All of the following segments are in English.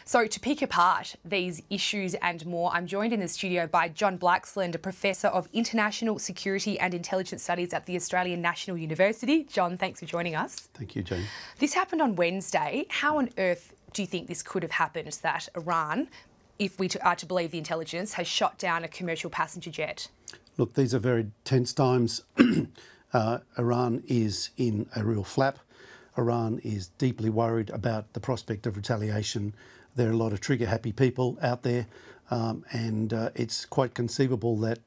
So to pick apart these issues and more, I'm joined in the studio by John Blaxland, a Professor of International Security and Intelligence Studies at the Australian National University. John, thanks for joining us. Thank you, Jane. This happened on Wednesday. How on earth do you think this could have happened, that Iran, if we are to believe the intelligence, has shot down a commercial passenger jet? Look, these are very tense times. Iran is in a real flap. Iran is deeply worried about the prospect of retaliation. There are a lot of trigger-happy people out there, and it's quite conceivable that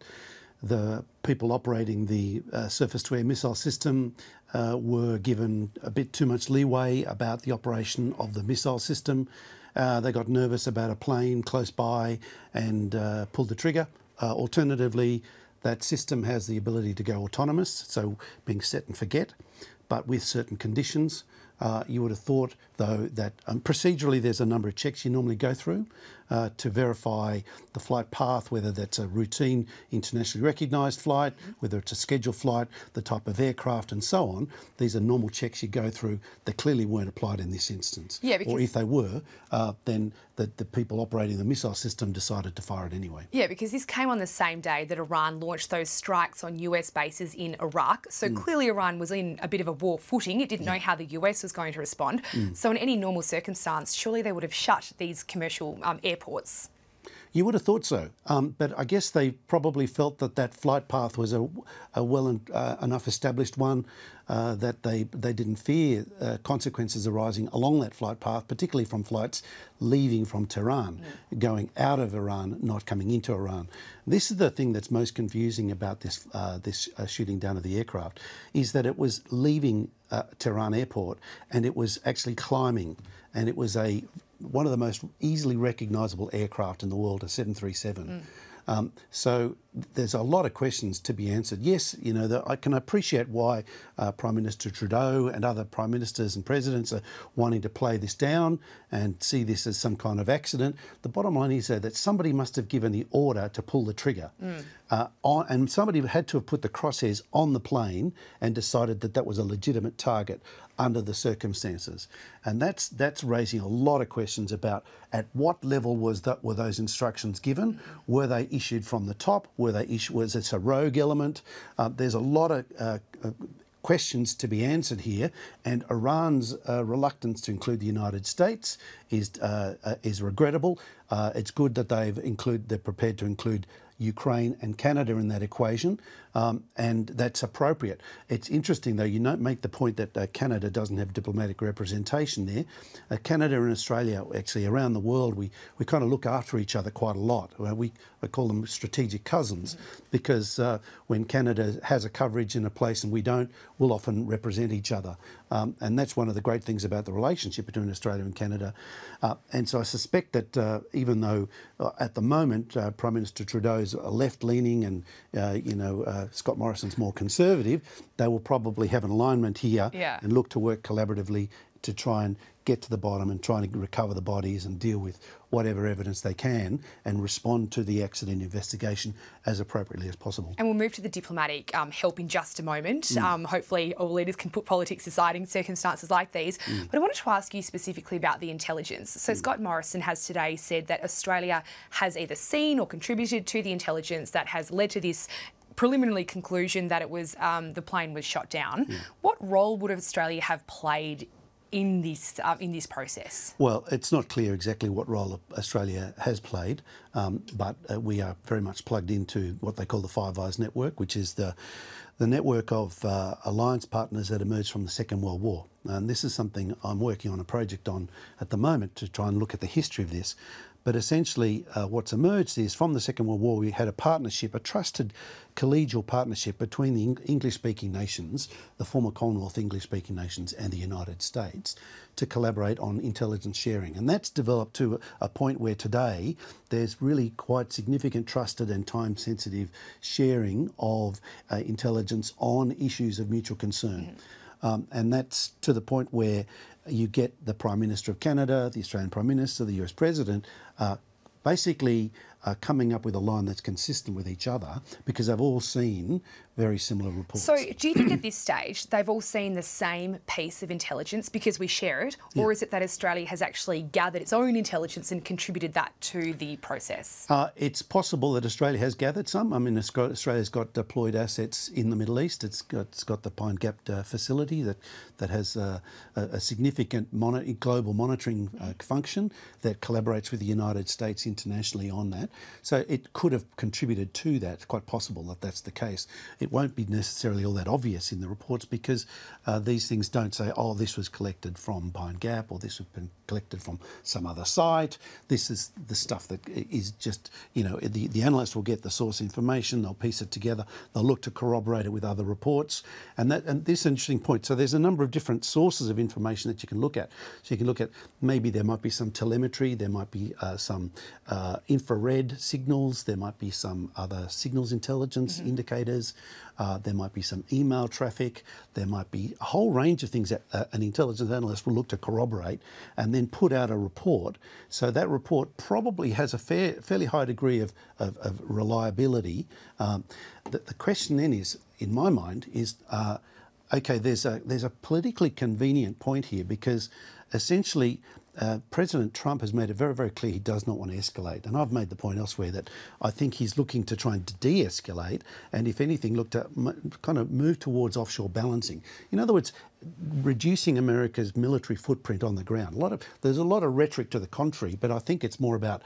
the people operating the surface-to-air missile system were given a bit too much leeway about the operation of the missile system. They got nervous about a plane close by and pulled the trigger. Alternatively, that system has the ability to go autonomous, so being set and forget, but with certain conditions. You would have thought, though, that procedurally there's a number of checks you normally go through to verify the flight path, whether that's a routine internationally recognised flight, whether it's a scheduled flight, the type of aircraft and so on. These are normal checks you go through that clearly weren't applied in this instance. Yeah, or if they were, then the people operating the missile system decided to fire it anyway. Yeah, because this came on the same day that Iran launched those strikes on US bases in Iraq. So clearly Iran was in a bit of a war footing. It didn't know how the US was going to respond. So in any normal circumstance, surely they would have shut these commercial airports. You would have thought so, but I guess they probably felt that that flight path was a well enough established one that they didn't fear consequences arising along that flight path, particularly from flights leaving from Tehran, going out of Iran, not coming into Iran. This is the thing that's most confusing about this shooting down of the aircraft, is that it was leaving Tehran airport and it was actually climbing, and it was one of the most easily recognisable aircraft in the world, a 737. So there's a lot of questions to be answered. Yes, you know, I can appreciate why Prime Minister Trudeau and other Prime Ministers and Presidents are wanting to play this down and see this as some kind of accident. The bottom line is that somebody must have given the order to pull the trigger. And somebody had to have put the crosshairs on the plane and decided that that was a legitimate target under the circumstances. And that's raising a lot of questions about at what level were those instructions given? Were they issued from the top? Was this a rogue element? There's a lot of questions to be answered here, and Iran's reluctance to include the United States is regrettable. It's good that they're prepared to include Ukraine and Canada in that equation, and that's appropriate. It's interesting, though, you don't make the point that Canada doesn't have diplomatic representation there. Canada and Australia, actually around the world, we kind of look after each other quite a lot. I call them strategic cousins, because when Canada has a coverage in a place and we don't, we'll often represent each other. And that's one of the great things about the relationship between Australia and Canada. And so I suspect that even though at the moment Prime Minister Trudeau's left-leaning and Scott Morrison's more conservative, they will probably have an alignment here and look to work collaboratively to try and get to the bottom and try and recover the bodies and deal with whatever evidence they can and respond to the accident investigation as appropriately as possible. And we'll move to the diplomatic help in just a moment. Hopefully all leaders can put politics aside in circumstances like these. But I wanted to ask you specifically about the intelligence. So Scott Morrison has today said that Australia has either seen or contributed to the intelligence that has led to this preliminary conclusion that it was the plane was shot down. What role would Australia have played in this process? Well, it's not clear exactly what role Australia has played, but we are very much plugged into what they call the Five Eyes network, which is the network of alliance partners that emerged from the Second World War. And this is something I'm working on a project on at the moment to try and look at the history of this. But essentially what's emerged is from the Second World War we had a partnership, a trusted collegial partnership between the English-speaking nations, the former Commonwealth English-speaking nations and the United States to collaborate on intelligence sharing. And that's developed to a point where today there's really quite significant trusted and time-sensitive sharing of intelligence on issues of mutual concern. And that's to the point where you get the Prime Minister of Canada, the Australian Prime Minister, the US President, basically coming up with a line that's consistent with each other, because they've all seen very similar reports. So do you think at this stage they've all seen the same piece of intelligence because we share it, or is it that Australia has actually gathered its own intelligence and contributed that to the process? It's possible that Australia has gathered some. I mean, Australia's got deployed assets in the Middle East. It's got the Pine Gap facility that has a significant global monitoring function that collaborates with the United States internationally on that. So it could have contributed to that. It's quite possible that that's the case. It won't be necessarily all that obvious in the reports because these things don't say, oh, this was collected from Pine Gap or this has been collected from some other site. This is the stuff that is just, you know, the analysts will get the source information, they'll piece it together, they'll look to corroborate it with other reports. And this is an interesting point. So there's a number of different sources of information that you can look at. So you can look at maybe there might be some telemetry, there might be some infrared signals, there might be some other signals intelligence indicators, there might be some email traffic, there might be a whole range of things that an intelligence analyst will look to corroborate and then put out a report. So that report probably has a fairly high degree of reliability. The question then is, in my mind, is okay, there's a politically convenient point here because essentially President Trump has made it very, very clear he does not want to escalate. And I've made the point elsewhere that I think he's looking to try and de-escalate and, if anything, look to kind of move towards offshore balancing. In other words, reducing America's military footprint on the ground. There's a lot of rhetoric to the contrary, but I think it's more about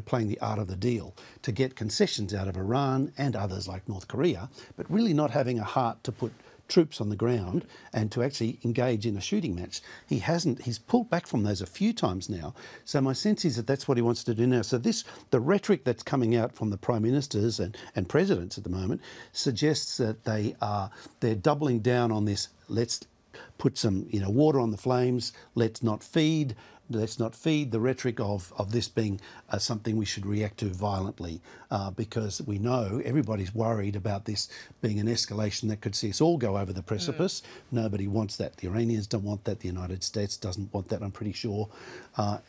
playing the art of the deal to get concessions out of Iran and others like North Korea, but really not having a heart to put troops on the ground and to actually engage in a shooting match. He's pulled back from those a few times now. So my sense is that that's what he wants to do now. So the rhetoric that's coming out from the prime ministers and presidents at the moment suggests that they're doubling down on this. Let's put some water on the flames. Let's not feed the rhetoric of this being something we should react to violently because we know everybody's worried about this being an escalation that could see us all go over the precipice. Nobody wants that. The Iranians don't want that. The United States doesn't want that, I'm pretty sure.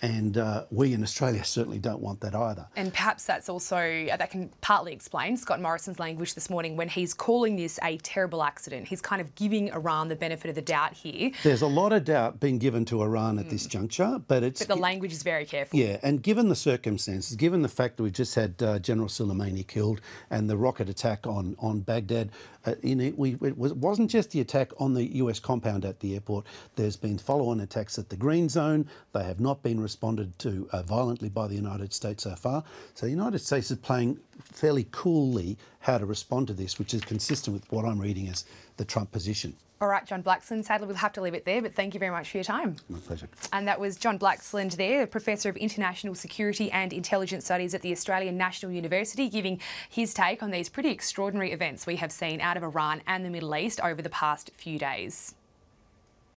And we in Australia certainly don't want that either. And perhaps that's also, that can partly explain Scott Morrison's language this morning when he's calling this a terrible accident. He's kind of giving Iran the benefit of the doubt here. There's a lot of doubt being given to Iran at this juncture, but the language is very careful. Yeah, and given the circumstances, given the fact that we've just had General Soleimani killed and the rocket attack on Baghdad, it wasn't just the attack on the US compound at the airport. There's been follow-on attacks at the Green Zone. They have not been responded to violently by the United States so far. So the United States is playing fairly coolly how to respond to this, which is consistent with what I'm reading as the Trump position. All right, John Blaxland, sadly we'll have to leave it there, but thank you very much for your time. My pleasure. And that was John Blaxland there, Professor of International Security and Intelligence Studies at the Australian National University, giving his take on these pretty extraordinary events we have seen out of Iran and the Middle East over the past few days.